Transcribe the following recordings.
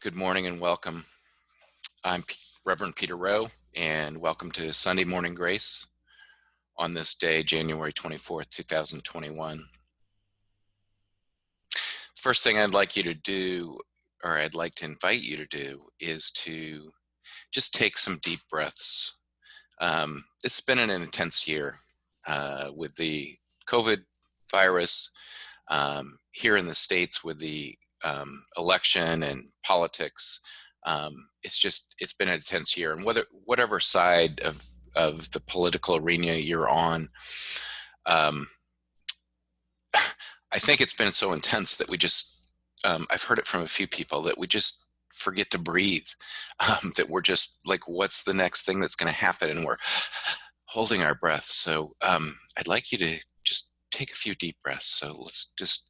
Good morning and welcome. I'm Reverend Peter Rowe, and welcome to Sunday Morning Grace on this day, January 24th, 2021. First thing I'd like you to do, or I'd like to invite you to do, is to just take some deep breaths. It's been an intense year with the COVID virus here in the States with the election and politics. It's been an intense year, and whatever side of the political arena you're on, um, I think it's been so intense that I've heard it from a few people that we just forget to breathe, that we're just like, what's the next thing that's going to happen? And we're holding our breath. So I'd like you to just take a few deep breaths. So let's just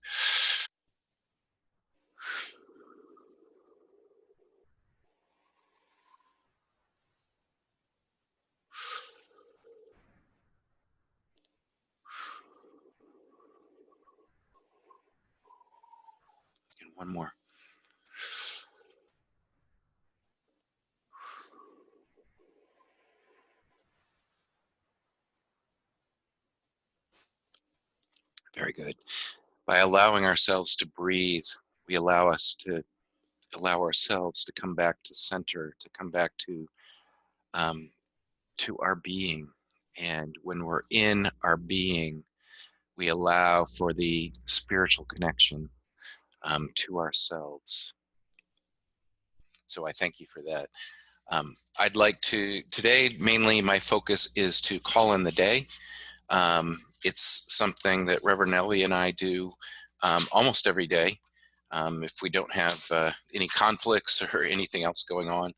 one more. Very good. By allowing ourselves to breathe, we allow ourselves to come back to center, to come back to our being. And when we're in our being, we allow for the spiritual connection to ourselves. So I thank you for that. I'd like to, today, mainly my focus is to call in the day. It's something that Reverend Ellie and I do almost every day. If we don't have any conflicts or anything else going on.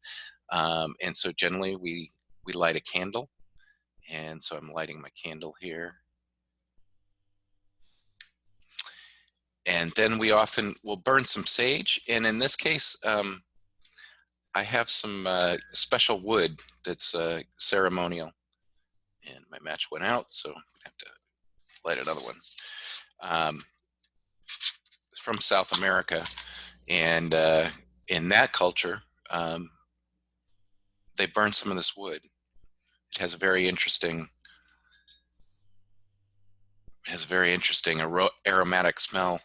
And so generally we light a candle. And so I'm lighting my candle here. And then we often will burn some sage. And in this case, I have some special wood that's ceremonial. And my match went out, so I'm gonna have to light another one. It's from South America. And in that culture, they burn some of this wood. It has a very interesting aromatic smell,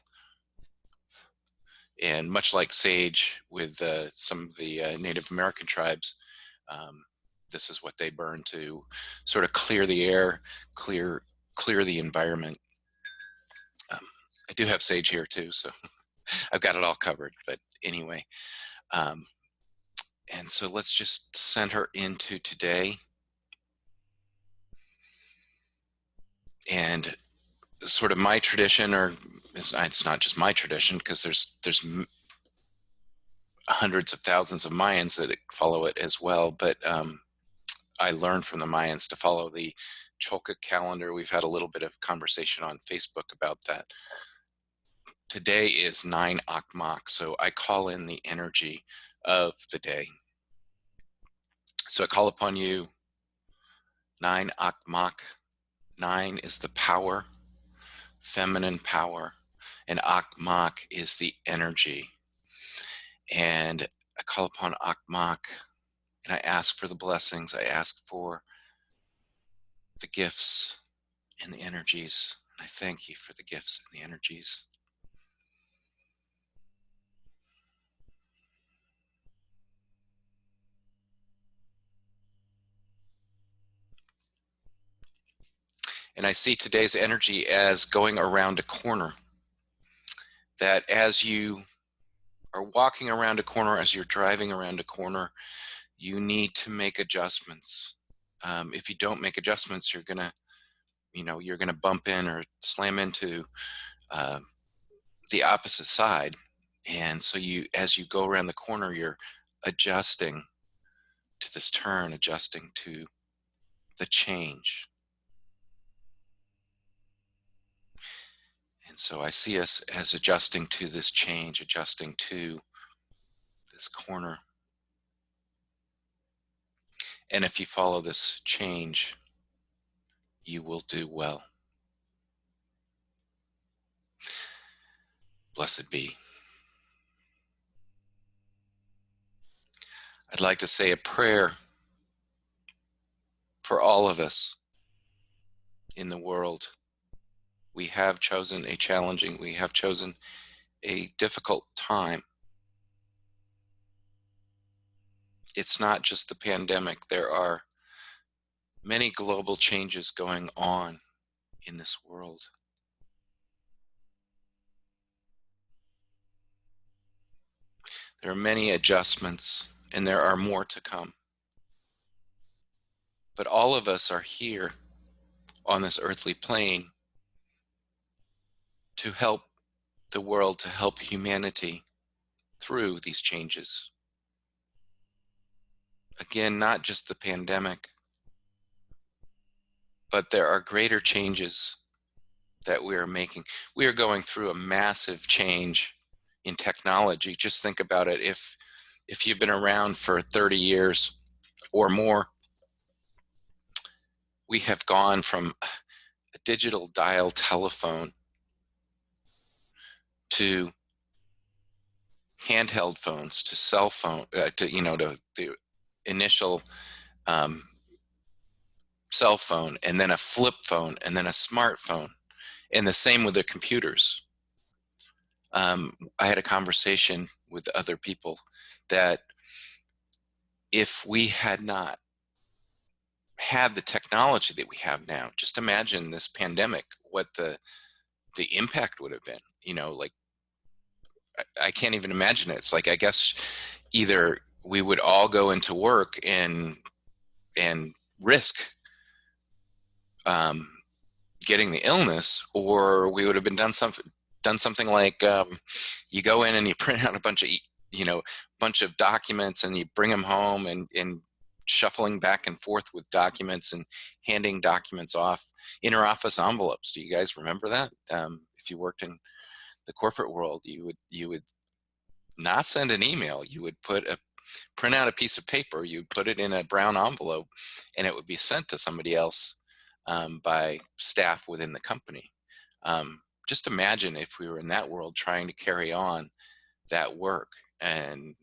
and much like sage with some of the Native American tribes, this is what they burn to sort of clear the air, clear the environment. I do have sage here too, so I've got it all covered. But anyway, and so let's just center into today. And sort of my tradition, or it's not just my tradition, because there's hundreds of thousands of Mayans that follow it as well. But I learned from the Mayans to follow the Cholca calendar. We've had a little bit of conversation on Facebook about that. Today is 9 Akmak, so I call in the energy of the day. So I call upon you, 9 Akmak. 9 is the power, feminine power, and Akmak is the energy. And I call upon Akmak, and I ask for the blessings. I ask for the gifts and the energies. And I thank you for the gifts and the energies. And I see today's energy as going around a corner. That as you are walking around a corner, as you're driving around a corner, you need to make adjustments. If you don't make adjustments, you're gonna bump in or slam into the opposite side. And so as you go around the corner, you're adjusting to this turn, adjusting to the change. And so I see us as adjusting to this change, adjusting to this corner. And if you follow this change, you will do well. Blessed be. like to say a prayer for all of us in the world. We have chosen we have chosen a difficult time. It's not just the pandemic. There are many global changes going on in this world. There are many adjustments, and there are more to come. But all of us are here on this earthly plane to help the world, to help humanity through these changes. Again, not just the pandemic, but there are greater changes that we are making. We are going through a massive change in technology. Just think about it. If you've been around for 30 years or more, we have gone from a digital dial telephone to handheld phones, to cell phone, to the initial cell phone, and then a flip phone, and then a smartphone, and the same with the computers. I had a conversation with other people that if we had not had the technology that we have now, just imagine this pandemic, what the impact would have been. Like I can't even imagine it. It's like, I guess either we would all go into work and risk getting the illness, or we would have been done something like you go in and you print out a bunch of documents and you bring them home and shuffling back and forth with documents and handing documents off, interoffice envelopes. Do you guys remember that? If you worked in the corporate world, you would not send an email. You would print out a piece of paper, you'd put it in a brown envelope, and it would be sent to somebody else by staff within the company. Just imagine if we were in that world trying to carry on that work and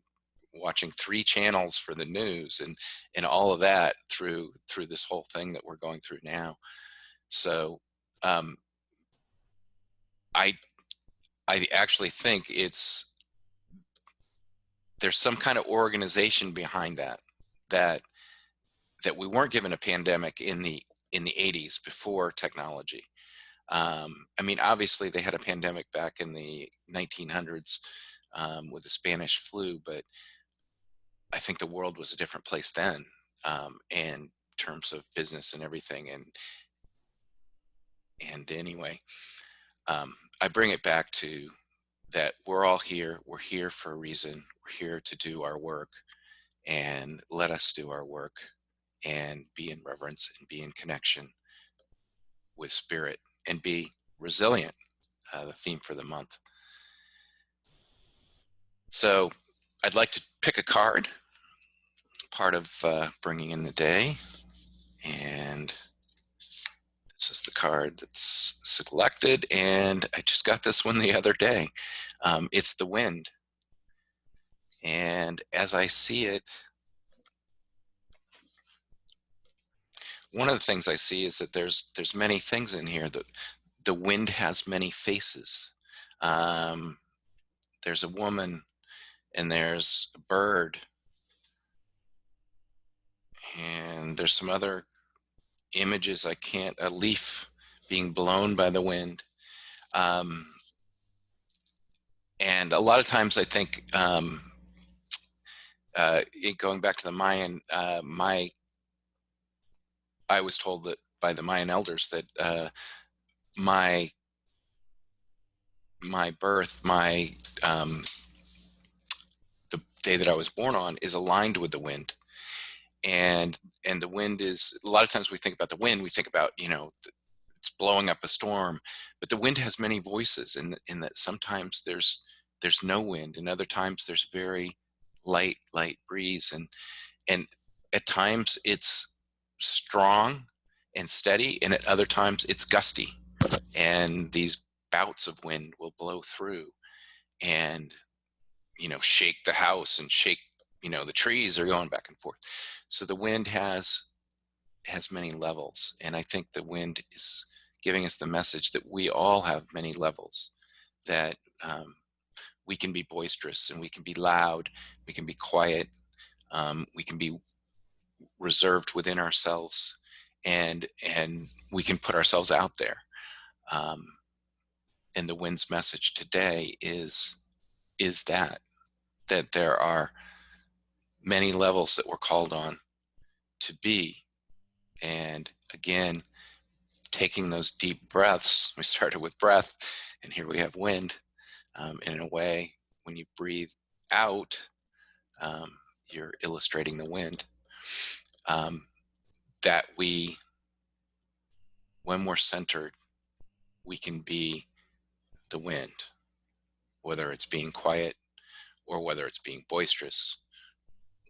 watching 3 channels for the news and all of that through this whole thing that we're going through now. So I actually think there's some kind of organization behind that we weren't given a pandemic in the 80s before technology. I mean, obviously they had a pandemic back in the 1900s with the Spanish flu, but I think the world was a different place then in terms of business and everything. And anyway, I bring it back to that we're all here. We're here for a reason. We're here to do our work, and let us do our work and be in reverence and be in connection with spirit and be resilient, the theme for the month. So I'd like to pick a card, part of bringing in the day, and this is the card that's selected, and I just got this one the other day. It's the wind, and as I see it, one of the things I see is that there's many things in here. That the wind has many faces. There's a woman, and there's a bird, and there's some other images a leaf being blown by the wind. And a lot of times I think, going back to the Mayan, I was told that by the Mayan elders that my birth, the day that I was born on, is aligned with the wind. And the wind is, a lot of times we think about the wind, we think about, it's blowing up a storm, but the wind has many voices, in that sometimes there's no wind, and other times there's very light breeze, and at times it's strong and steady, and at other times it's gusty, and these bouts of wind will blow through and shake the house and shake the trees are going back and forth. So the wind has many levels, and I think the wind is giving us the message that we all have many levels, that we can be boisterous and we can be loud, we can be quiet, we can be reserved within ourselves, and we can put ourselves out there. Um, and the wind's message today is that there are many levels that we're called on to be. And again, taking those deep breaths, we started with breath, and here we have wind. In a way, when you breathe out, um, you're illustrating the wind. That when we're centered, we can be the wind, whether it's being quiet or whether it's being boisterous,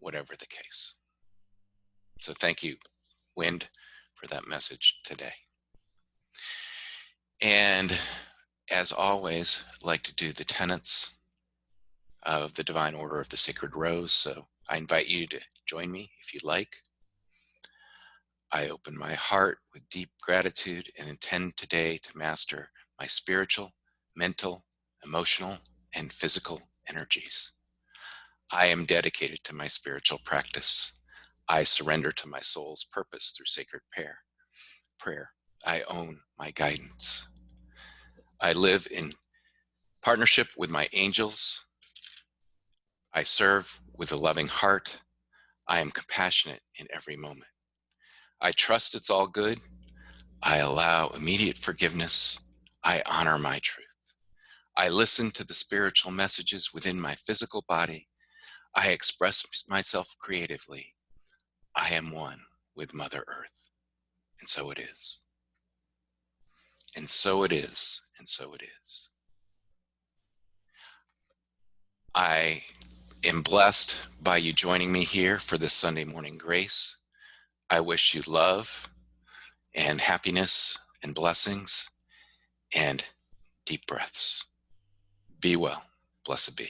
whatever the case. So thank you, wind, for that message today. And as always, I'd like to do the tenets of the Divine Order of the Sacred Rose. So I invite you to join me if you'd like. I open my heart with deep gratitude and intend today to master my spiritual, mental, emotional, and physical energies. I am dedicated to my spiritual practice. I surrender to my soul's purpose through sacred prayer. I own my guidance. I live in partnership with my angels. I serve with a loving heart. I am compassionate in every moment. I trust it's all good. I allow immediate forgiveness. I honor my truth. I listen to the spiritual messages within my physical body. I express myself creatively. I am one with Mother Earth. And so it is. And so it is. And so it is. I am blessed by you joining me here for this Sunday morning grace. I wish you love and happiness and blessings and deep breaths. Be well. Blessed be.